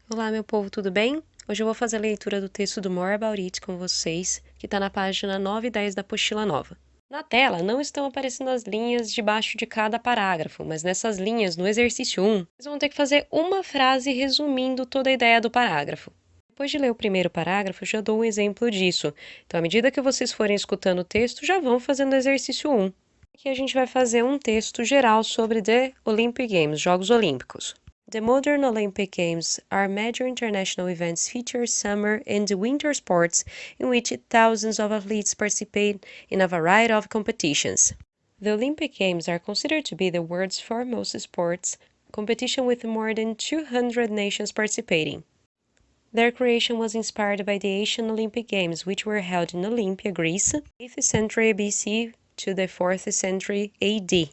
Olá, meu povo, tudo bem? Hoje eu vou fazer a leitura do texto do More About It com vocês, que está na página 9 e 10 da apostila nova. Na tela não estão aparecendo as linhas debaixo de cada parágrafo, mas nessas linhas, no exercício 1, vocês vão ter que fazer uma frase resumindo toda a ideia do parágrafo. Depois de ler o primeiro parágrafo, eu já dou um exemplo disso. Então, à medida que vocês forem escutando o texto, já vão fazendo o exercício 1. Aqui a gente vai fazer um texto geral sobre The Olympic Games, Jogos Olímpicos. The modern Olympic Games are major international events featuring summer and winter sports in which thousands of athletes participate in a variety of competitions. The Olympic Games are considered to be the world's foremost sports competition with more than 200 nations participating. Their creation was inspired by the Asian Olympic Games, which were held in Olympia, Greece, 8th century BC to the 4th century AD.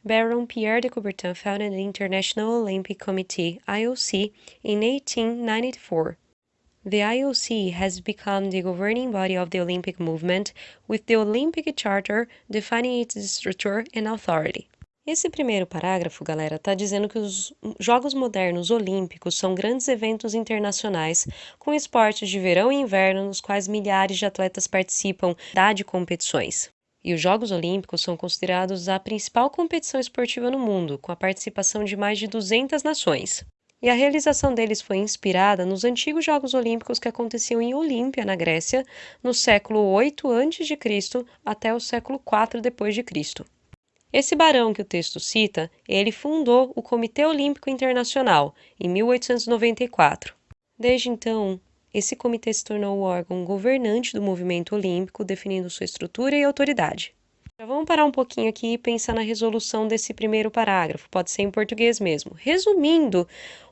Baron Pierre de Coubertin founded the International Olympic Committee, IOC, in 1894. The IOC has become the governing body of the Olympic movement, with the Olympic Charter defining its structure and authority. Esse primeiro parágrafo, galera, está dizendo que os Jogos Modernos Olímpicos são grandes eventos internacionais com esportes de verão e inverno nos quais milhares de atletas participam de competições. E os Jogos Olímpicos são considerados a principal competição esportiva no mundo, com a participação de mais de 200 nações. E a realização deles foi inspirada nos antigos Jogos Olímpicos que aconteciam em Olímpia, na Grécia, no século 8 a.C. até o século 4 d.C. Esse barão que o texto cita, ele fundou o Comitê Olímpico Internacional, em 1894. Desde então, esse comitê se tornou o órgão governante do movimento olímpico, definindo sua estrutura e autoridade. Já vamos parar um pouquinho aqui e pensar na resolução desse primeiro parágrafo, pode ser em português mesmo. Resumindo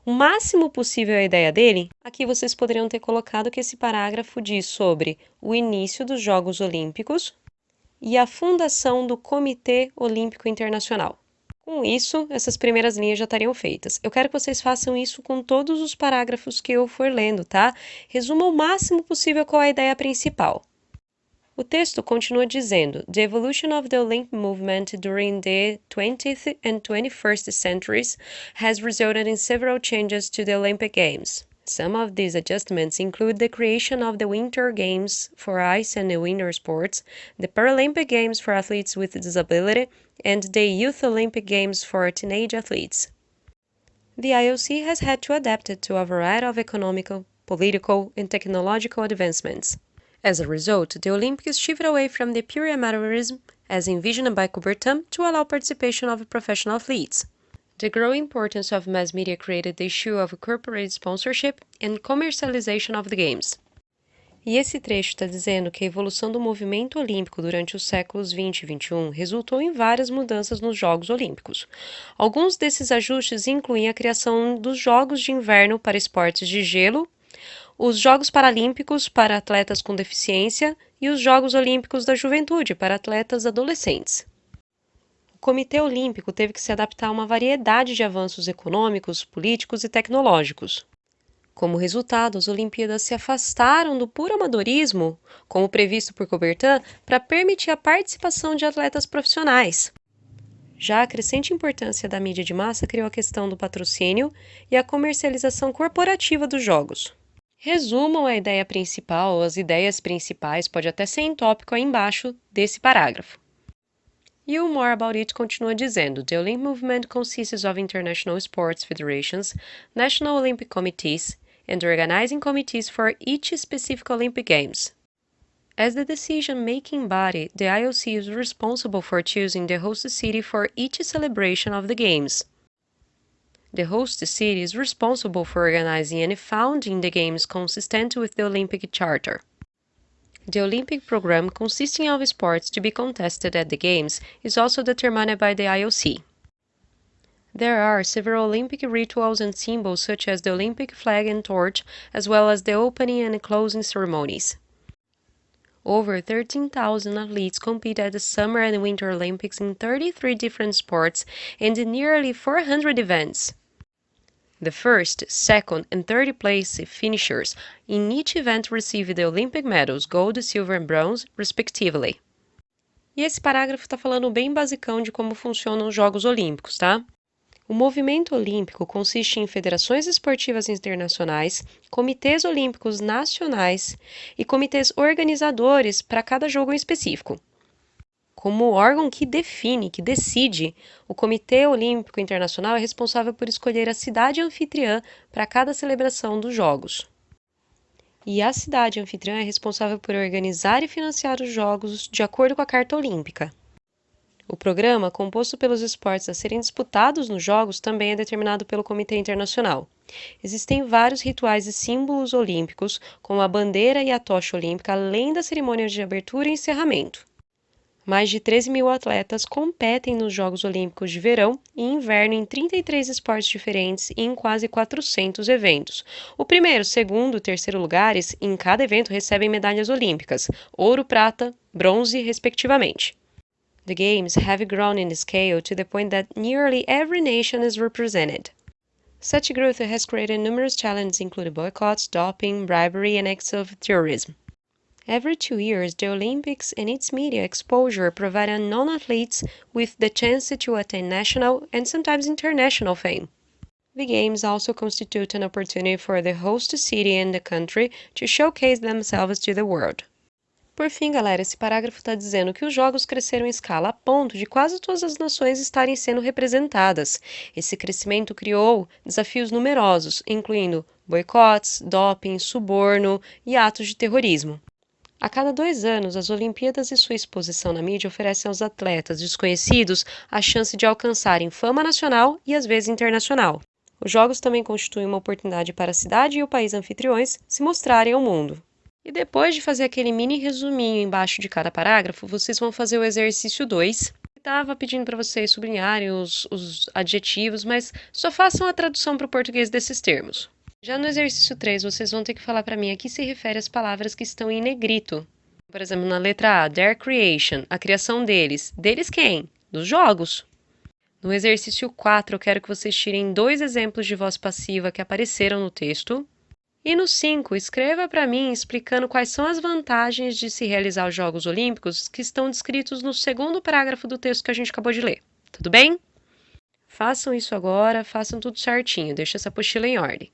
o máximo possível a ideia dele, aqui vocês poderiam ter colocado que esse parágrafo diz sobre o início dos Jogos Olímpicos e a fundação do Comitê Olímpico Internacional. Com isso, essas primeiras linhas já estariam feitas. Eu quero que vocês façam isso com todos os parágrafos que eu for lendo, tá? Resuma o máximo possível qual é a ideia principal. O texto continua dizendo: The evolution of the Olympic movement during the 20th and 21st centuries has resulted in several changes to the Olympic Games. Some of these adjustments include the creation of the Winter Games for ice and winter sports, the Paralympic Games for athletes with disability, and the Youth Olympic Games for teenage athletes. The IOC has had to adapt it to a variety of economical, political, and technological advancements. As a result, the Olympics shifted away from the pure amateurism, as envisioned by Coubertin, to allow participation of professional athletes. The growing importance of mass media created the issue of corporate sponsorship and commercialization of the games. E esse trecho está dizendo que a evolução do movimento olímpico durante os séculos 20 e 21 resultou em várias mudanças nos Jogos Olímpicos. Alguns desses ajustes incluem a criação dos Jogos de Inverno para esportes de gelo, os Jogos Paralímpicos para atletas com deficiência e os Jogos Olímpicos da Juventude para atletas adolescentes. O Comitê Olímpico teve que se adaptar a uma variedade de avanços econômicos, políticos e tecnológicos. Como resultado, as Olimpíadas se afastaram do puro amadorismo, como previsto por Coubertin, para permitir a participação de atletas profissionais. Já a crescente importância da mídia de massa criou a questão do patrocínio e a comercialização corporativa dos Jogos. Resumam a ideia principal ou as ideias principais, pode até ser em tópico aí embaixo desse parágrafo. E o More About It continua dizendo: The Olympic movement consists of international sports federations, national Olympic committees, and organizing committees for each specific Olympic Games. As the decision-making body, the IOC is responsible for choosing the host city for each celebration of the Games. The host city is responsible for organizing and founding the Games consistent with the Olympic Charter. The Olympic program consisting of sports to be contested at the Games is also determined by the IOC. There are several Olympic rituals and symbols such as the Olympic flag and torch, as well as the opening and closing ceremonies. Over 13,000 athletes compete at the Summer and Winter Olympics in 33 different sports and in nearly 400 events. The first, second, and third place finishers in each event receive the Olympic medals, gold, silver and bronze, respectively. E esse parágrafo está falando bem basicão de como funcionam os Jogos Olímpicos, tá? O movimento olímpico consiste em federações esportivas internacionais, comitês olímpicos nacionais e comitês organizadores para cada jogo em específico. Como órgão que define, que decide, o Comitê Olímpico Internacional é responsável por escolher a cidade anfitriã para cada celebração dos Jogos. E a cidade anfitriã é responsável por organizar e financiar os Jogos de acordo com a Carta Olímpica. O programa, composto pelos esportes a serem disputados nos Jogos, também é determinado pelo Comitê Internacional. Existem vários rituais e símbolos olímpicos, como a bandeira e a tocha olímpica, além da cerimônia de abertura e encerramento. Mais de 13.000 atletas competem nos Jogos Olímpicos de Verão e Inverno em 33 esportes diferentes e em quase 400 eventos. O primeiro, segundo e terceiro lugares em cada evento recebem medalhas olímpicas, ouro, prata, bronze, respectivamente. The Games have grown in scale to the point that nearly every nation is represented. Such growth has created numerous challenges including boycotts, doping, bribery, and acts of terrorism. Every 2 years, the Olympics and its media exposure provide unknown athletes with the chance to attain national and sometimes international fame. The Games also constitute an opportunity for the host city and the country to showcase themselves to the world. Por fim, galera, esse parágrafo está dizendo que os jogos cresceram em escala a ponto de quase todas as nações estarem sendo representadas. Esse crescimento criou desafios numerosos, incluindo boicotes, doping, suborno e atos de terrorismo. A cada 2 anos, as Olimpíadas e sua exposição na mídia oferecem aos atletas desconhecidos a chance de alcançarem fama nacional e às vezes internacional. Os Jogos também constituem uma oportunidade para a cidade e o país anfitriões se mostrarem ao mundo. E depois de fazer aquele mini resuminho embaixo de cada parágrafo, vocês vão fazer o exercício 2. Estava pedindo para vocês sublinharem os adjetivos, mas só façam a tradução para o português desses termos. Já no exercício 3, vocês vão ter que falar para mim a que se refere as palavras que estão em negrito. Por exemplo, na letra A, their creation, a criação deles. Deles quem? Dos jogos. No exercício 4, eu quero que vocês tirem 2 exemplos de voz passiva que apareceram no texto. E no 5, escreva para mim explicando quais são as vantagens de se realizar os Jogos Olímpicos que estão descritos no segundo parágrafo do texto que a gente acabou de ler. Tudo bem? Façam isso agora, façam tudo certinho, deixa essa apostila em ordem.